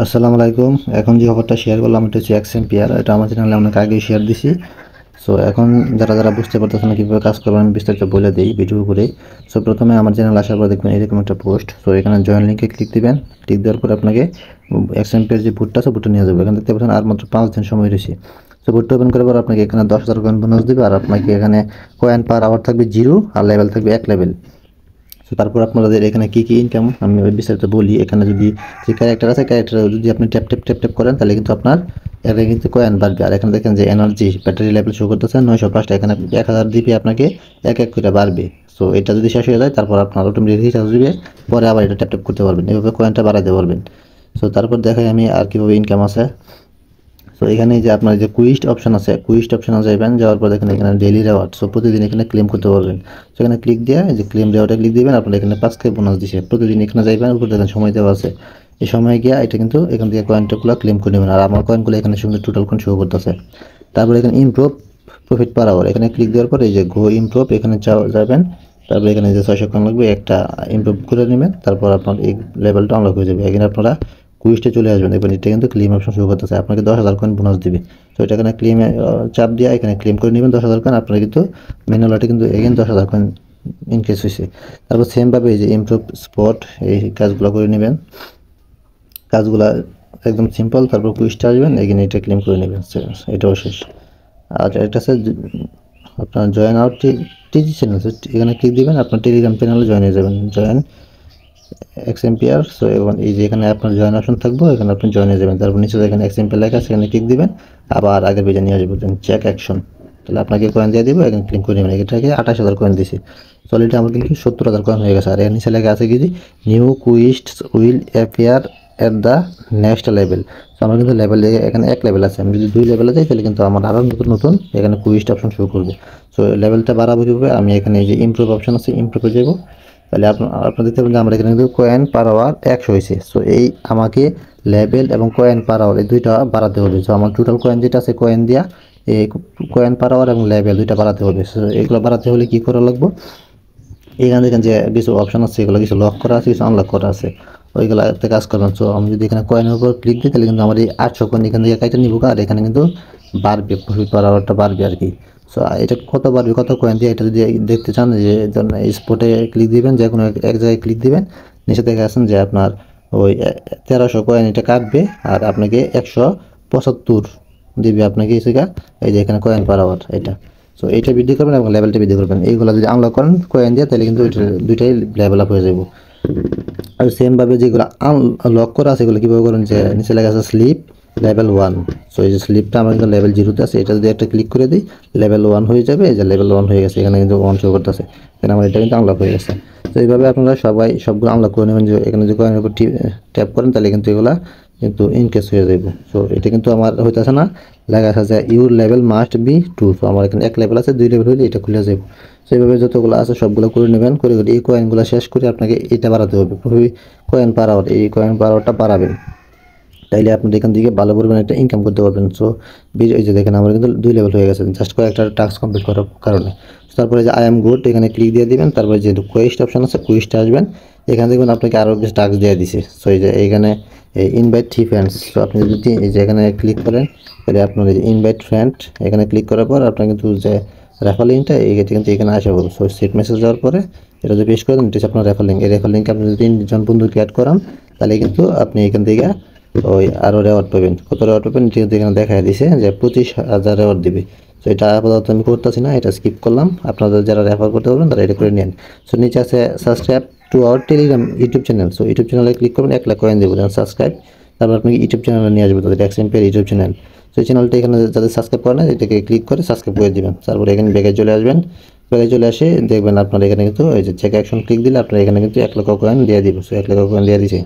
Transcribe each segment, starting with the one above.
আসসালামু আলাইকুম। এখন যে খবরটা শেয়ার করলাম এটা হচ্ছে এক্সএমপিআর। এটা আমার চ্যানেলে অনেক আগেই শেয়ার দিছি। সো এখন যারা যারা বুঝতে পারতেছেন না কীভাবে কাজ করবেন আমি বিস্তারিত বলে দিই ভিডিও করে। সো প্রথমে আমার চ্যানেল আসার পর দেখবেন এরকম একটা পোস্ট। সো এখানে জয়েন লিঙ্কে ক্লিক দিবেন। ক্লিক দেওয়ার পর আপনাকে এক্সএমপিআর যে বুটটা আছে বুটটা নিয়ে যাবে। এখানে দেখতে পাচ্ছেন আর মাত্র 5 দিন সময় রয়েছে। সো বুটটা ওপেন করার পর আপনাকে এখানে 10,000 কয়েন বোনাস দেবে, আর আপনাকে এখানে কয়েন পার আওয়ার থাকবে 0 আর লেভেল থাকবে 1 লেভেল। সো তারপর আপনাদের এখানে কী কী ইনকাম আমি বিস্তারিত বলি। এখানে যদি যে ক্যারেক্টার আছে ক্যারেক্টার যদি আপনি ট্যাপ ট্যাপ ট্যাপ ট্যাপ করেন তাহলে কিন্তু আপনার এখানে কিন্তু কয়েন বাড়বে। আর এখানে দেখেন যে এনার্জি ব্যাটারি লেভেল শো করতেছে 905টা, এখানে 1000 জিবি আপনাকে এক এক করে বাড়বে। সো এটা যদি শেষ হয়ে যায় তারপর আপনার অটোমেটিক রিচার্জ দিবে, পরে আবার এটা ট্যাপ ট্যাপ করতে পারবেন, এভাবে কয়েনটা বাড়াতে পারবেন। সো তারপর দেখাই আমি আর কীভাবে ইনকাম আছে। সো এখানে যে আপনার যে কুইস্ট অপশন আছে, কুইস্ট অপশনে যাবেন, যাওয়ার পর দেখেন এখানে ডেইলি রেওয়ার্ড। সো প্রতিদিন এখানে ক্লেম করতে পারবেন। সো এখানে ক্লিক দিয়ে যে ক্লেম রেওয়ার্ডে ক্লিক দিবেন, আপনার এখানে 5K বোনাস দিছে। প্রতিদিন এখানে যাইবেন, উপর দেখেন সময় দেওয়া আছে, এই সময় গিয়া এটা কিন্তু এখান থেকে কয়েনটাগুলো ক্লেম করে নেবেন। আর আমার কয়েনগুলো এখানে সঙ্গে টোটাল কয়েন শো করতেছে। তারপরে এখানে ইমপ্রুভ প্রফিট পার আওয়ার, এখানে ক্লিক দেওয়ার পর এই যে গো ইমপ্রুভ এখানে যাবেন। তারপরে এখানে যে 600 কয়েন লাগবে একটা ইমপ্রুভ করে নেবেন, তারপর আপনার এই লেভেলটা আনলক হয়ে যাবে। এখানে আপনারা কুইস্টে চলে আসবেন, দেখবেন এটা কিন্তু ক্লেম অপশন শুরু করতেছে, আপনাকে 10,000 কয়েন বোনাস দিবে। তো এটা এখানে ক্লেমে চাপ দিয়ে এখানে ক্লেম করে নেবেন 10,000 কয়েন। আপনার কিন্তু ম্যানুয়ালিটি কিন্তু এগেন 10,000 কয়েন ইনক্রিজ হয়েছে। তারপর সেমভাবে এই যে ইমপ্রুভ স্পট এই কাজগুলো করে নেবেন, কাজগুলা একদম সিম্পল। তারপর কুইস্টে আসবেন, এগেন এটা ক্লেম করে নেবেন, এটাও শেষ। আর এটা আছে আপনার জয়েন আউট টিজি চ্যানেল, এখানে ক্লিক দিবেন, আপনার টেলিগ্রাম চ্যানেলে জয়েন হয়ে যাবেন, জয়েন এক্সএমপিআর। সো এবং এই যে এখানে আপনার জয়েন অপশন থাকবো, এখানে আপনি জয়েন হয়ে যাবেন। তারপর নিচে এখানে এক্সএমপিআর লেখা আছে, এখানে ক্লিক দিবেন, আবার আগের পেজে নিয়ে আসবেন, চেক অ্যাকশন। তাহলে আপনাকে কয়েন দিয়ে দিব, এখানে ক্লিক করে নেবেন। এটাকে 28,000 কয়েন দিয়েছি। অলরেডি আমার কিন্তু 70,000 কয়েন হয়ে গেছে। আর এর নিচে লেখা আছে কি যে new quest will appear at the next level. So আমার কিন্তু লেভেল এখানে 1 লেভেল আছে, আমি যদি 2 লেভেলে যাই তাহলে কিন্তু আমার আরও নতুন নতুন এখানে কুইস্ট অপশন শো করবে। সো লেভেলটা বাড়াবো কীভাবে, আমি এখানে এই যে ইমপ্রুভ অপশন আছে ইমপ্রুভে যাবো। তাহলে আপনার দেখতে পাবেন যে আমার এখানে কিন্তু কয়েন পার আওয়ার 100 হয়েছে। সো এই আমাকে লেভেল এবং কয়েন পার আওয়ার এই দুইটা বাড়াতে হবে। সো আমার টোটাল কয়েন যেটা আছে কয়েন দিয়া এই কয়েন পার আওয়ার এবং লেভেল দুইটা বাড়াতে হবে। সো এগুলো বাড়াতে হলে কী করা লাগবে, এখানে দেখেন যে কিছু অপশন আছে, এগুলো কিছু লক করা আছে, কিছু আনলক করা আছে, ওইগুলোতে কাজ করবেন। সো আমি যদি এখানে কয়েনের উপর ক্লিক দিই তাহলে কিন্তু আমার এই 800 কয়েন এখান থেকে কাইটে নিব, আর এখানে কিন্তু বাড়বে, প্রফিট পার আওয়ারটা বাড়বে আর কি। সো এটা কত বাড়বে, কত কয়েন দিয়ে এটা যদি দেখতে চান, যে এই স্পটে ক্লিক দিবেন, যে কোনো এক জায়গায় ক্লিক দিবেন, নিচে দেখে আসেন যে আপনার ওই 1300 কয়েন এটা কাটবে, আর আপনাকে 175 দিবে আপনাকে এই যে এখানে কয়েন পার আওয়ার এটা। সো এইটা বৃদ্ধি করবেন এবং লেভেলটা বৃদ্ধি করবেন। এইগুলো যদি আনলক করেন কয়েন দিয়ে তাহলে কিন্তু দুইটাই লেভেল আপ হয়ে যাব। আর সেমভাবে যেগুলো আনলক করা আছে এগুলো কীভাবে করেন, যে নিচে লেখা আছে স্লিপ লেভেল 1। সো এই যে স্লিপটা আমার কিন্তু লেভেল 0-তে আছে, এটা যদি একটা ক্লিক করে দিই লেভেল 1 হয়ে যাবে। এই যে লেভেল 1 হয়ে গেছে, এখানে কিন্তু 1 শো করতেছে, এখানে আমার এটা কিন্তু আনলক হয়ে গেছে। তো এইভাবে আপনারা সবাই সবগুলো আনলক করে নেবেন। যে এখানে যদি কয়েনের উপর ট্যাপ করেন তাহলে কিন্তু এগুলা কিন্তু ইনকেস হয়ে যাবে। সো এটা কিন্তু আমার হইতেছে না, লেখা আছে যে your level must be 2। So আমার এখানে 1 লেভেল আছে, 2 লেভেল হলে এটা খুলে যাবে। সো এইভাবে যতগুলো আছে সবগুলো করে নেবেন, করে এই কয়েনগুলো শেষ করে আপনাকে এটা বাড়াতে হবে, কয়েন পার আওয়ার, এই কয়েন পার আওয়ারটা বাড়াবেন, তাইলে আপনি এখান থেকে ভালো পরিমাণে একটা ইনকাম করতে পারবেন। সো এই যে দেখেন আমার কিন্তু 2 লেভেল হয়ে গেছে জাস্ট কয়েকটা টাস্ক কমপ্লিট করার কারণে। তারপরে যে আই এম গুড এখানে ক্লিক দিয়ে দিবেন, তারপরে যে কোয়েস্ট অপশন আছে কোয়েস্টে আসবেন, এখানে দেখবেন আপনাকে আরও কিছু টাস্ক দিয়ে দিছে। সো এই যে এইখানে ইনভাইট 3 ফ্রেন্ডস। সো আপনি যদি এই যে এখানে ক্লিক করেন তাহলে আপনার এই যে ইনভাইট ফ্রেন্ড এখানে ক্লিক করার পর আপনার কিন্তু যে রেফার লিঙ্কটা এটা কিন্তু এখানে আসা হবে। সো সেট মেসেজ যাওয়ার পরে এটা যদি পেশ করে দেন, এটা হচ্ছে আপনার রেফার লিঙ্ক। এই রেফার লিঙ্কে আপনি যদি 3 জন বন্ধুকে অ্যাড করান তাহলে কিন্তু আপনি এখান থেকে ওই আরও রেওয়ার্ড পাবেন। কত রেওয়ার্ড পাবেন কিন্তু এখানে দেখা দিছে যে 25,000 রেওয়ার্ড দিবে। সো এটা আপাতত আমি করতেছি না, এটা স্কিপ করলাম। আপনাদের যারা রেফার করতে পারবেন তারা এটা করে নেন। সো নিচে আছে subscribe to our Telegram YouTube channel. So YouTube চ্যানেলে ক্লিক করবেন, 1 লাখ কয়েন দেবো সাবস্ক্রাইব, তারপর আপনাকে ইউটিউব চ্যানেলে নিয়ে আসবে, তাদের এক্সএমপিআর ইউটিউব চ্যানেল। তো এই চ্যানেলটা এখানে যাদের সাবস্ক্রাইব করে না এটাকে ক্লিক করে সাবস্ক্রাইব করে দেবেন। তারপরে এখানে ব্যাগে চলে আসবেন, ব্যাগে চলে আসে দেখবেন আপনার এখানে কিন্তু এই যে চেক অ্যাকশন ক্লিক দিলে আপনার এখানে কিন্তু 1 লক্ষ কয়েন দিয়ে দিব। সো 1 লক্ষ কয়েন দিয়ে দিছে,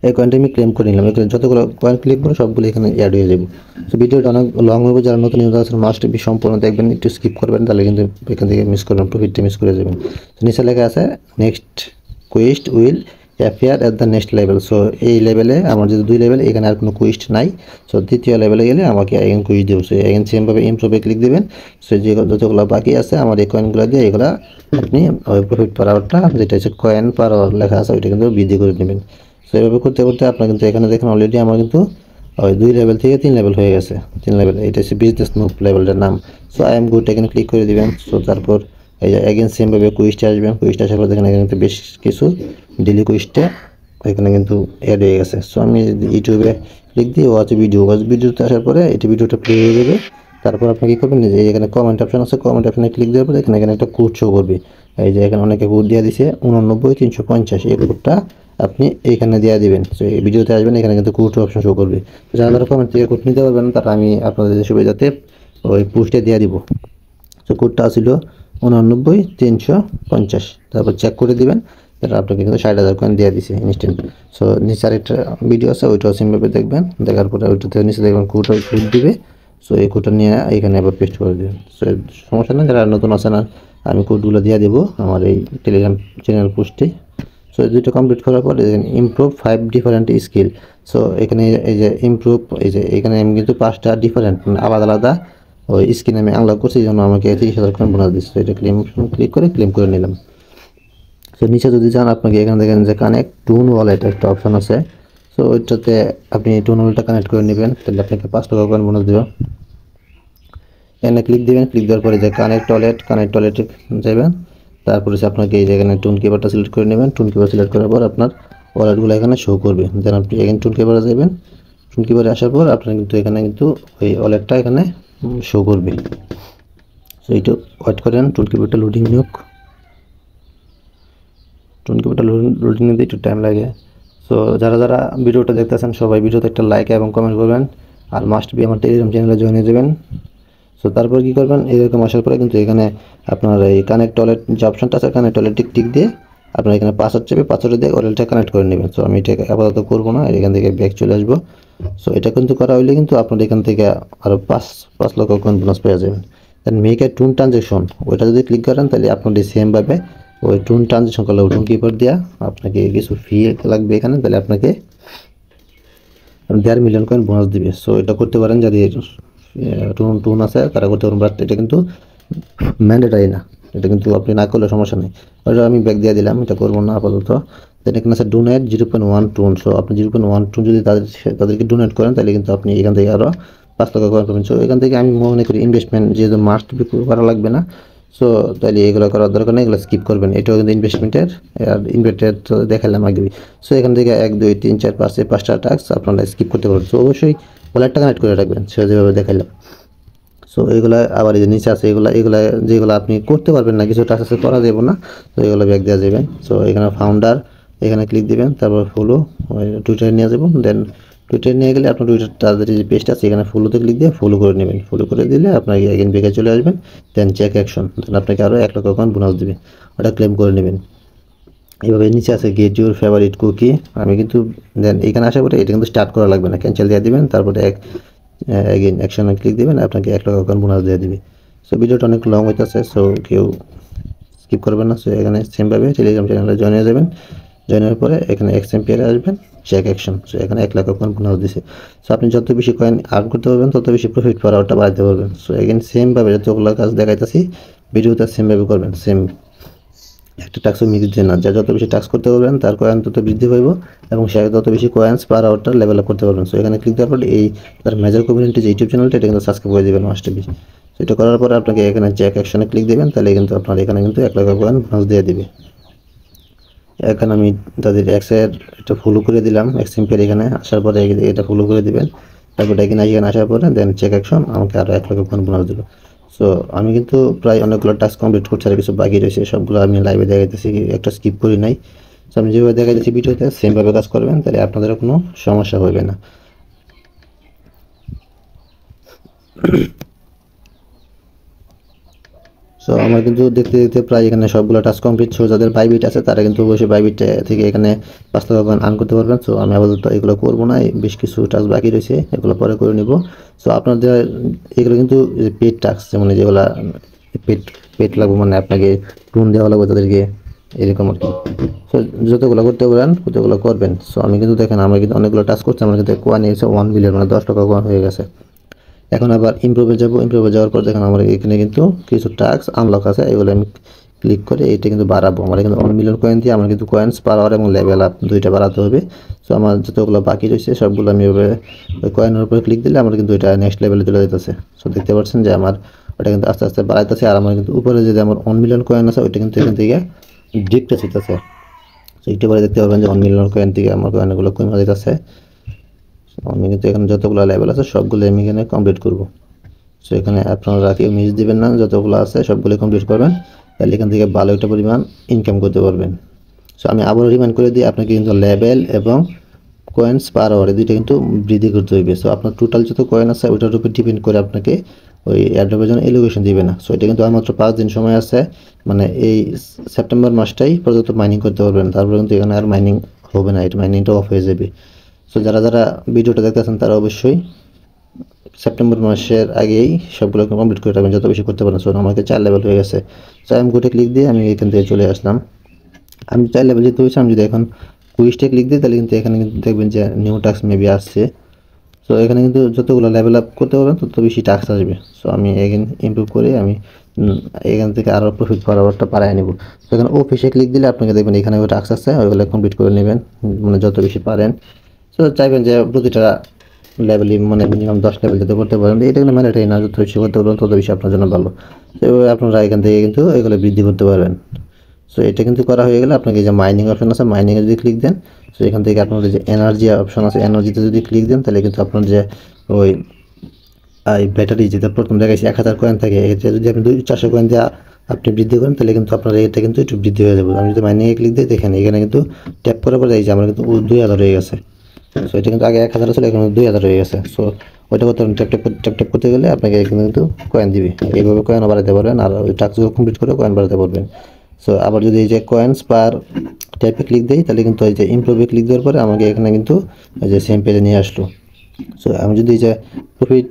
এই কয়েনটা আমি ক্লেম করে নিলাম। এখানে যতগুলো কয়েন ক্লিক করে সবগুলো এখানে অ্যাড হয়ে যাবে। সো ভিডিওটা অনেক লং হবে, যারা নতুন ইউজার আছেন মাস্ট বি সম্পূর্ণ দেখবেন, একটু স্কিপ করবেন তাহলে কিন্তু এখান থেকে মিস করবেন, প্রফিটটা মিস করে যাবেন। নিচে লেখা আছে next quest will appear at the next level. So এই লেভেলে আমার যদি 2 লেভেল, এখানে আর কোনো কুইস্ট নাই। সো দ্বিতীয় লেভেলে গেলে আমাকে এখানে কুইস্ট দেবো। সো এখানে সেমভাবে ইমপ্রুভে ক্লিক দেবেন। সো যে যতগুলো বাকি আছে আমার এই কয়েনগুলো দিয়ে এগুলা আপনি প্রফিট পার আওয়ারটা যেটা হচ্ছে কয়েন পার আওয়ার লেখা আছে ওইটা কিন্তু বৃদ্ধি করে নেবেন। সো এভাবে করতে করতে আপনার কিন্তু এখানে দেখেন অলরেডি আমার কিন্তু ওই 2 লেভেল থেকে 3 লেভেল হয়ে গেছে। 3 লেভেল, এটা হচ্ছে বিজনেস মুভ লেভেলটার নাম। সো আই এম গুড এখানে ক্লিক করে দিবেন। সো তারপর এই যে এগেন সেম ভাবে কুইজটা আসবেন। কুইজটা আসার পর দেখেন এখানে কিন্তু বেশ কিছু ডেইলি কুইজটা এখানে কিন্তু অ্যাড হয়ে গেছে। সো আমি ইউটিউবে ক্লিক দিয়ে ওয়াচ ভিডিওতে আসার পরে এটি ভিডিওটা প্লে হয়ে যাবে। তারপর আপনি কি করবেন, যে এখানে কমেন্ট অপশন আছে, কমেন্ট অপশনে ক্লিক দেওয়ার পর এখানে একটা কোড শো করবে। এই যে এখানে অনেকে কোড দিয়ে দিছে 89350, এই কোডটা আপনি এইখানে দিয়ে দিবেন। সো এই ভিডিওতে আসবেন, এখানে কিন্তু কোড অপশন শো করবে। যারা যারা কমেন্ট থেকে কোড নিতে পারবেন তারা আমি আপনাদের সুবিধাতে ওই পোস্টে দিয়ে দিব। সো কোডটা ছিল 89350, তারপর চেক করে দিবেন। তাহলে আপনাকে কিন্তু 60,000 কয়েন দিয়ে দিছে ইনস্ট্যান্ট। সো নিচে আরেকটা ভিডিও আছে, ওইটাও সেমভাবে দেখবেন। দেখার পরে ওইটাতে নিচে দেখবেন কোড দিবে। সো এই কোডটা নিয়ে এখানে আবার পেস্ট করে দেবেন। সো সমস্যা নেই, যারা নতুন আছে না, আমি কোডগুলো দিয়ে দেবো আমার এই টেলিগ্রাম চ্যানেল পোস্টে। সো এই দুটো কমপ্লিট করার পরে ইমপ্রুভ 5 ডিফারেন্ট স্কিল। সো এখানে এই যে ইমপ্রুভ, এই যে এখানে আমি কিন্তু 5টা ডিফারেন্ট আলাদা আলাদা ওই স্কিন আমি আনলক করছি, এই জন্য আমাকে 30,000 কয়েন বোনাস দিচ্ছে। এটা ক্লিক করে নিলাম। সো নিচে যদি যান, আপনাকে এখানে দেখেন যে কানেক্ট টুন ওয়ালেট একটা অপশন আছে। সো ওইটাতে আপনি টুন ওয়ালেটটা কানেক্ট করে নেবেন, তাহলে আপনাকে 5 টাকা কয়েন বোনাস দেবে। এখানে ক্লিক দিবেন। ক্লিক দেওয়ার পরে যে কানেক্ট ওয়ালেটে যাবেন। তারপরে আপনাকে এই যে এখানে টুন কিপারটা সিলেক্ট করে নেবেন। টুন কিপার সিলেক্ট করার পর আপনার ওয়ালেটগুলো এখানে শো করবে। দেন আপনি এখানে টুন কিপারে যাবেন। টুন কিপারে আসার পর আপনার কিন্তু এখানে কিন্তু ওই ওয়ালেটটা এখানে শো করবে। সো এইটা ওয়েট করেন, টুন কিপারটা লোডিং নিক। টুন কিপারটা লোডিং নিতে একটু টাইম লাগে। সো যারা যারা ভিডিওটা দেখতেছেন সবাই ভিডিওতে একটা লাইক এবং কমেন্ট করবেন, আর মাস্ট বি আমার টেলিগ্রাম চ্যানেলে জয়েন হয়ে যাবেন। সো তারপর কী করবেন, এরকম আসার পরে কিন্তু এখানে আপনার এই কানেক্ট ওয়ালেট যে অপশনটা আছে, কানেক্ট ওয়ালেট টিক দিয়ে আপনার এখানে পাসওয়ার্ড চাইবে, পাসওয়ার্ড দিয়ে ওয়ালেটটা কানেক্ট করে নেবেন। সো আমি এটা আপাতত করবো না, এখান থেকে ব্যাক চলে আসবো। সো এটা কিন্তু করা হইলে কিন্তু আপনার এখান থেকে আরও 5 লক্ষ কয়েন বোনাস পেয়ে যাবেন। দেন মেক এ টুন ট্রানজ্যাকশন, ওইটা যদি ক্লিক করেন তাহলে আপনার সেমভাবে ওই টুন ট্রানজ্যাকশন করলে টুন কিপার দেওয়া আপনাকে কিছু ফি লাগবে এখানে, তাহলে আপনাকে 1.5 মিলিয়ন কয়েন বোনাস দিবে। সো এটা করতে পারেন, যদি টুন আছে তারা করতে পারেন, বাট এটা কিন্তু ম্যান্ডেটারি না। এটা কিন্তু আপনি না করলে সমস্যা নেই। ওটা আমি ব্যাক দিয়ে দিলাম, এটা করবো না আপাতত। দেন এখানে আছে ডোনেট 0.1 টুন। সো আপনি 0.1 টুন যদি তাদেরকে ডোনেট করেন তাহলে কিন্তু আপনি এখান থেকে আরও 5 টাকা কয়েন পাবেন। সো এখান থেকে আমি মনে করি ইনভেস্টমেন্ট যেহেতু মাস্ট বি করা লাগবে না, সো তাহলে এগুলো করার দরকার নেই, এগুলো স্কিপ করবেন। এটাও কিন্তু ইনভেস্টমেন্টের, আর ইনভেস্টের তো দেখালাম আগে। সো এখান থেকে 1 2 3 4 5 5টা টাস্ক আপনারা স্কিপ করতে পারবেন। সো অবশ্যই ওয়ালেটটা কানেক্ট করে রাখবেন, সে যেভাবে দেখালাম। সো এগুলা আবার এই যে নিচে আছে, এগুলা যেগুলো আপনি করতে পারবেন না, কিছু টাস্ক আছে করা যাবে না, তো এগুলো ব্যাক দেওয়া যাবেন। সো এখানে ফাউন্ডার, এখানে ক্লিক দিবেন, তারপর ফলো টুইটারে নিয়ে যাবেন। দেন টুইটারে নিয়ে গেলে আপনার টুইটার তাদের যে পেজটা আছে এখানে ফলোতে ক্লিক দিয়ে ফলো করে নেবেন। ফলো করে দিলে আপনার এগেন ব্যাকে চলে আসবেন। দেন চেক অ্যাকশন, দেন আপনাকে আরও 1 লক্ষ কয়েন বোনাস দেবে, ওটা ক্লেম করে নেবেন। এইভাবে নিচে আছে গেট ইউর ফেভারিট কুকি। আমি কিন্তু দেন এখানে আসার পরে এটা কিন্তু স্টার্ট করা লাগবে না, ক্যান্সেল দিয়ে দিবেন। তারপরে এগেইন অ্যাকশনে ক্লিক দিবেন, আপনাকে 1 লক্ষ কয়েন বোনাস দিয়ে দিবে। সো ভিডিওটা অনেক লং হইতেছে, সো কেউ স্কিপ করবেন না। সো এখানে সেমভাবে টেলিগ্রাম চ্যানেলে জয়েন হয়ে যাবেন। জয়েন হওয়ার পরে এখানে এক্সএমপিআরে আসবেন, চেক অ্যাকশন। সো এখানে 1 লক্ষ কয়েন বোনাস দিছে। সো আপনি যত বেশি কয়েন আর্ন করতে পারবেন তত বেশি প্রফিট পার আওয়ারটা বাড়াতে পারবেন। সো এগেইন সেমভাবে যতগুলো কাজ দেখাইতেছি ভিডিওটা সেমভাবে করবেন। সেম একটা টাস্কও মিস দিচ্ছে না। যা যত বেশি টাস্ক করতে পারবেন তার কয়েন তত বৃদ্ধি পাইব, এবং সে তত বেশি কয়েন্স পার আওয়ারটা লেভেল আপ করতে পারবেন। সো এখানে ক্লিক দেওয়ার পর এই তার মেজর কমিউনিটি যে ইউটিউব চ্যানেলটা এটা কিন্তু সাবস্ক্রাইব করে দেবেন মাস্ট বি। সো এটা করার পরে আপনাকে এখানে চেক অ্যাকশনে ক্লিক দেবেন, তাহলে কিন্তু আপনার এখানে কিন্তু 1 লক্ষ কয়েন বোনাস দিয়ে দিবে। এখানে আমি তাদের এক্সের এটা ফলো করে দিলাম, এক্সএমপির এখানে আসার পরে এটা ফলো করে দিবেন। তারপরে এখানে আসার পরে দেন চেক অ্যাকশন আমাকে আরও 1 লক্ষ কয়েন বোনাস দিল। সো আমি কিন্তু প্রায় অনেকগুলো টাস্ক কমপ্লিট করছি, আর কিছু বাকি রয়েছে, সবগুলো আমি লাইভে দেখাইতেছি, একটা স্কিপ করি নাই। সো আমি যেভাবে দেখাইতেছি ভিডিওতে সেমভাবে কাজ করবেন, তাহলে আপনাদেরও কোনো সমস্যা হবে না। সো আমার কিন্তু দেখতে দেখতে প্রায় এখানে সবগুলো টাস্ক কমপ্লিট। সো যাদের বাইবিট আছে তারা কিন্তু অবশ্যই বাইবিট থেকে এখানে 5 টাকা কয়েন আর্ন করতে পারবেন। সো আমি আপাতত এগুলো করবো না, বেশ কিছু টাস্ক বাকি রয়েছে, এগুলো পরে করে নিব। সো আপনাদের এগুলো কিন্তু পেড টাস্ক, যেমন যেগুলো পেড লাগবে, মানে আপনাকে টুন দেওয়া লাগবে তাদেরকে, এরকম আর কি। সো যতগুলো করতে পারেন ততগুলো করবেন। সো আমি কিন্তু দেখেন আমরা কিন্তু অনেকগুলো টাস্ক করছি, আমার কিন্তু কোয়া নিয়েছে 1 মিলিয়ন, মানে 10 টাকা কোয়া হয়ে গেছে। এখন আবার ইমপ্রুভে যাব। ইমপ্রুভে যাওয়ার পর দেখেন আমার এখানে কিন্তু কিছু টাস্ক আনলক আছে, এগুলো আমি ক্লিক করে এটা কিন্তু বাড়াবো। আমার কিন্তু 1 মিলিয়ন কয়েন দিয়ে আমার কিন্তু কয়েন্স পার আওয়ার এবং লেভেল আপ দুইটা বাড়াতে হবে। সো আমার যতগুলো বাকি রয়েছে সবগুলো আমি এভাবে ওই কয়েনের উপরে ক্লিক দিলে আমার কিন্তু এটা নেক্সট লেভেলে চলে যেতেছে। সো দেখতে পাচ্ছেন যে আমার ওটা কিন্তু আস্তে আস্তে বাড়াইতেছে, আর আমার কিন্তু উপরে যে আমার 1 মিলিয়ন কয়েন আছে ওইটা কিন্তু এখান থেকে ডিক্রিজ হইতেছে। সো একটু পরে দেখতে পাবেন যে 1 মিলিয়ন কয়েন থেকে আমার কয়েনগুলো কমে যেতেছে। আমি কিন্তু এখানে যতগুলো লেভেল আছে সবগুলো আমি এখানে কমপ্লিট করব। সো এখানে আপনারা কেউ মিস দিবেন না, যতগুলো আছে সবগুলো কমপ্লিট করবেন, তাহলে এখান থেকে ভালো একটা পরিমাণ ইনকাম করতে পারবেন। সো আমি আবারও রিমাইন্ড করে দিই, আপনাকে কিন্তু লেভেল এবং কয়েন্স পার আওয়ার দুইটা কিন্তু বৃদ্ধি করতে হইবে। সো আপনার টোটাল যত কয়েন আছে ওইটার উপর ডিপেন্ড করে আপনাকে ওই এয়ারড্রপের জন্য এলোকেশন দিবে না। সো এটা কিন্তু আর মাত্র 5 দিন সময় আছে, মানে এই সেপ্টেম্বর মাসটাই পর্যন্ত মাইনিং করতে পারবেন, তারপরে কিন্তু এখানে আর মাইনিং হবে না, এটা মাইনিংটা অফ হয়ে যাবে। সো যারা যারা ভিডিওটা দেখতেছেন তারা অবশ্যই সেপ্টেম্বর মাসের আগেই সবগুলো কমপ্লিট করে রাখবেন, যত বেশি করতে পারেন। সো আমাকে 4 লেভেল হয়ে গেছে। সো আমি গোটে ক্লিক দিয়ে আমি এখান থেকে চলে আসলাম। আমি 4 লেভেল যেতে হয়েছে, আমি যদি এখন কুইজটা ক্লিক দিই তাহলে কিন্তু এখানে কিন্তু দেখবেন যে নিউ টাস্ক মেবি আসছে। সো এখানে কিন্তু যতগুলো লেভেল আপ করতে পারবেন তত বেশি টাস্ক আসবে। সো আমি এখানে ইমপ্রুভ করে আমি এখান থেকে আরও প্রফিট পাওয়ার আওয়ারটা বাড়ায় নেব। তো এখানে অফিসে ক্লিক দিলে আপনাকে দেখবেন এখানে টাস্ক আছে, ওইগুলো কমপ্লিট করে নেবেন, মানে যত বেশি পারেন। সো চাইবেন যে প্রতিটা লেভেলই মানে মিনিমাম 10 লেভেল যাতে করতে পারেন, এটা কিন্তু ম্যান্ডেটরি না, যত বেশি করতে পারবেন তত বেশি আপনার জন্য ভালো। তো আপনারা এখান থেকে কিন্তু এগুলো বৃদ্ধি করতে পারবেন। সো এটা কিন্তু করা হয়ে গেলে আপনাকে যে মাইনিং অপশন আছে, মাইনিংয়ে যদি ক্লিক দেন, সো এখান থেকে আপনাদের যে এনার্জি অপশন আছে, এনার্জিতে যদি ক্লিক দেন তাহলে কিন্তু আপনার যে ওই ব্যাটারি যেটা প্রথম দেখাইছি 1000 কয়েন থাকে, এটা যদি আপনি 400 কয়েন দিয়ে আপনি বৃদ্ধি করেন তাহলে কিন্তু আপনার এটা কিন্তু একটু বৃদ্ধি হয়ে যাবে। আমি যদি মাইনিংয়ে ক্লিক দিই দেখেন এখানে কিন্তু ট্যাপ করার পরে এই যে আমার কিন্তু 2000 হয়ে গেছে। সো এটা কিন্তু আগে 1000 ছিল, এখন 2000 হয়ে গেছে। সো ওইটা করতে ট্যাপ করতে গেলে আপনাকে এখানে কিন্তু কয়েন দিবে, এইভাবে কয়েন বাড়াতে পারবেন, আর ওই টাস্কগুলো কমপ্লিট করে কয়েন বাড়াতে পারবেন। সো আবার যদি এই যে কয়েন্স পার ট্যাপে ক্লিক দেই তাহলে কিন্তু এই যে ইমপ্রুভে ক্লিক দেওয়ার পরে আমাকে এখানে কিন্তু এই যে সেম পেজে নিয়ে আসলো। সো আমি যদি এই যে প্রফিট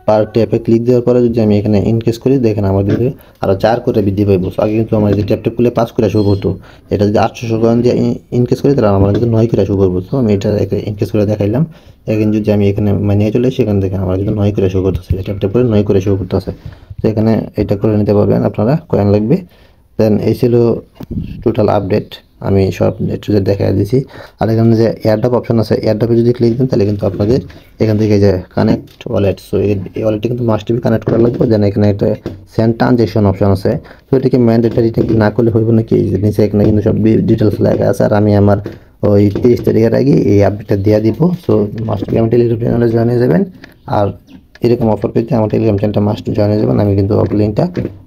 পার ট্যাপে ক্লিক দেওয়ার পরে যদি আমি এখানে ইনক্রিজ করি দেখেন আমার কিন্তু আরও 4 করে বৃদ্ধি পাইব। আগে কিন্তু আমার যে ট্যাপ খুলে 5 করে শো করতো, এটা যদি 800 কয়েন দিয়ে ইনক্রিজ করি তাহলে আমার কিন্তু 9 করে শো করবো। তো আমি এটা ইনক্রিজ করে দেখাইলাম। এখন যদি আমি এখানে নিয়ে চলে সেখান থেকে আমার কিন্তু 9 করে শো করতেছে, ট্যাপ করে 9 করে শো করতেছে। তো এখানে এটা করে নিতে পারবেন আপনারা, কয়েন লাগবে। দেন এই ছিল টোটাল আপডেট, আমি সব একটু দেখা দিয়েছি। আর এখানে যে এয়ারড্রপ অপশন আছে, এয়ারড্রপে যদি ক্লিক দেন তাহলে কিন্তু আপনাদের এখান থেকে যে কানেক্ট ওয়ালেট, সো এই ওয়ালেটটি কিন্তু মাস্ট বি কানেক্ট করা লাগবে। দেন এখানে একটা সেন্ড ট্রানজেকশন অপশন আছে, তো এটাকে ম্যান্ডেটারি না করলে হইব নাকি, নিচে এখানে কিন্তু সব ডিটেলস লেখা আছে। আর আমি আমার ওই 30 তারিখের আগে এই আপডেটটা দিয়ে দিব। সো মাস্ট বি আমার টেলিগ্রাম চ্যানেলে জয়েন হয়ে যাবেন, আর এরকম অফার পেতে আমার টেলিগ্রাম চ্যানেলটা মাস্ট জয়েন হয়ে যাবেন। আমি কিন্তু লিঙ্কটা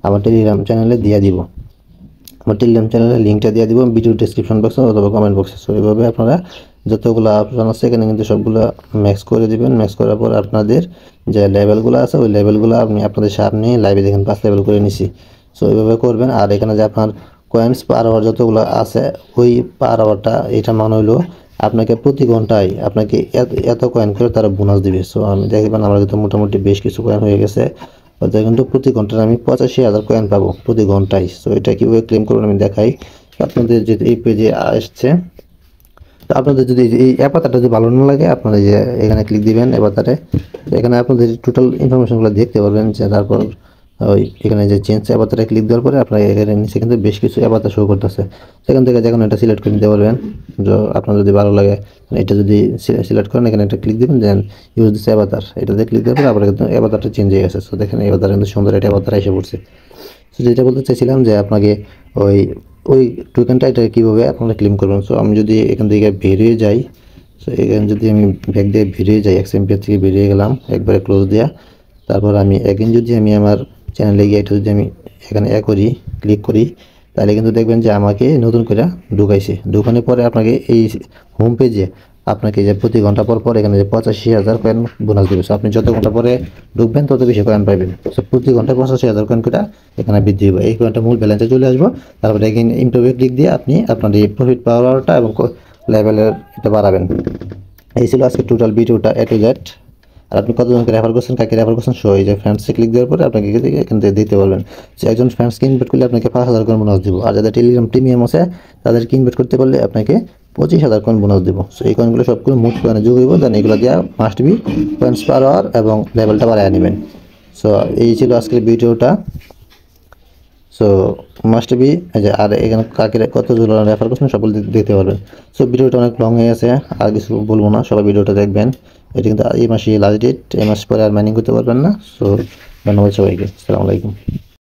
আমার টেলিগ্রাম চ্যানেলে দিয়ে দিব, আমার টেলিগ্রাম চ্যানেলের লিঙ্কটা দিয়ে দিব ভিডিও ডেসক্রিপশন বক্সে অথবা কমেন্ট বক্সে। সো এইভাবে আপনারা যতগুলো অপশন আছে এখানে কিন্তু সবগুলো ম্যাক্স করে দিবেন। ম্যাক্স করার পর আপনাদের যে লেভেলগুলো আছে ওই লেভেলগুলো আমি আপনাদের সামনে লাইভে দেখেন 5 লেভেল করে নিছি। সো এইভাবে করবেন। আর এখানে যে আপনার কয়েন্স পার আওয়ার যতগুলো আছে ওই পার আওয়ারটা এটা মানে হলো আপনাকে প্রতি ঘন্টায় আপনাকে এত কয়েন করে তারা বোনাস দিবে। সো আমি দেখবেন আমার কিন্তু মোটামুটি বেশ কিছু কয়েন হয়ে গেছে, অর্থাৎ কিন্তু প্রতি ঘন্টায় আমি 85,000 কয়েন পাবো প্রতি ঘন্টায়। সো এটা কীভাবে ক্লেম করবেন আমি দেখাই আপনাদের। যদি এই পেজে আসছে, তো আপনাদের যদি এই অ্যাপাতারটা যদি ভালো না লাগে আপনারা যে এখানে ক্লিক দিবেন অ্যাপাতারে, এখানে আপনাদের টোটাল ইনফরমেশনগুলো দেখতে পারবেন। যে তারপর ওই এখানে যে চেঞ্জ অ্যাপাতারে ক্লিক দেওয়ার পরে আপনার এখানে নিচে কিন্তু বেশ কিছু অ্যাপাতার শো করতেছে, সেখান থেকে যখন এটা সিলেক্ট করে নিতে পারবেন। আপনার যদি ভালো লাগে এটা যদি সিলেক্ট করেন এখানে একটা ক্লিক দেবেন, দেন ইউজ দিস অ্যাপাতার, এটাতে ক্লিক দেওয়ার পরে আবার কিন্তু অ্যাপাতারটা চেঞ্জ হয়ে গেছে। সো দেখেন অ্যাপাতার কিন্তু সুন্দর একটা অ্যাপাতার এসে পড়ছে। সো যেটা বলতে চাইছিলাম যে আপনাকে ওই ওই টোকেনটা এটা কীভাবে আপনারা ক্লেম করবেন। সো আমি যদি এখান থেকে বেরিয়ে যাই, সো এখানে যদি আমি ব্যাক দিয়ে বেরিয়ে যাই, এক্সএমপি থেকে বেরিয়ে গেলাম একবারে ক্লোজ দেওয়া, তারপর আমি এগেন যদি আমি আমার চ্যানেলে গিয়ে এটা যদি আমি এখানে করি ক্লিক করি তাহলে কিন্তু দেখবেন যে আমাকে নতুন করে ঢুকাইছে। ঢুকানোর পরে আপনাকে এই হোম পেজে আপনাকে যে প্রতি ঘন্টা পর পর এখানে যে 85,000 কয়েন বোনাস দেবে। সো আপনি যত ঘন্টা পরে ঢুকবেন তত বেশি কয়েন পাবেন। সো প্রতি ঘন্টায় 85,000 কয়েন করে এখানে বৃদ্ধি হবে। এই কয়েনটা মূল ব্যালেন্সে চলে আসবো। তারপরে এখানে ইমপ্রুভে ক্লিক দিয়ে আপনি আপনার এই প্রফিট পাওয়ারটা এবং লেভেলের এটা বাড়াবেন। এই ছিল আজকে টোটাল ভিডিওটা A to Z। আর আপনি কতজনকে রেফার করছেন, কাকে রেফার করছেন, সো এই যে ফ্রেন্ডসে ক্লিক দেওয়ার পরে আপনাকে এখান থেকে দিতে পারবেন। যে একজন ফ্রেন্ডসকে ইনভাইট করলে আপনাকে 5,000 কয়েন বোনাস দিব। আর যাদের টেলিগ্রাম প্রিমিয়াম আছে তাদেরকে ইনভাইট করতে পারলে আপনাকে 25,000 কয়েন বোনাস দিব। সো এই কয়েনগুলো সবগুলো মোট কয়েনে যোগ হইব, দেন এগুলো দেওয়া must be coins per hour এবং লেভেলটা বাড়ায় নেবেন। সো এই ছিল আজকের ভিডিওটা। সো মাস্ট বি যে আর এখানে কাকে কতজন রেফার করছেন সকল দেখতে পারবেন। সো ভিডিওটা অনেক লং হয়ে গেছে, আর কিছু বলবো না, সবাই ভিডিওটা দেখবেন। এটা কিন্তু এই মাসে লাস্ট ডেট, এই মাস পরে আর মাইনিং করতে পারবেন না। সো ধন্যবাদ সবাইকে, আসসালামু আলাইকুম।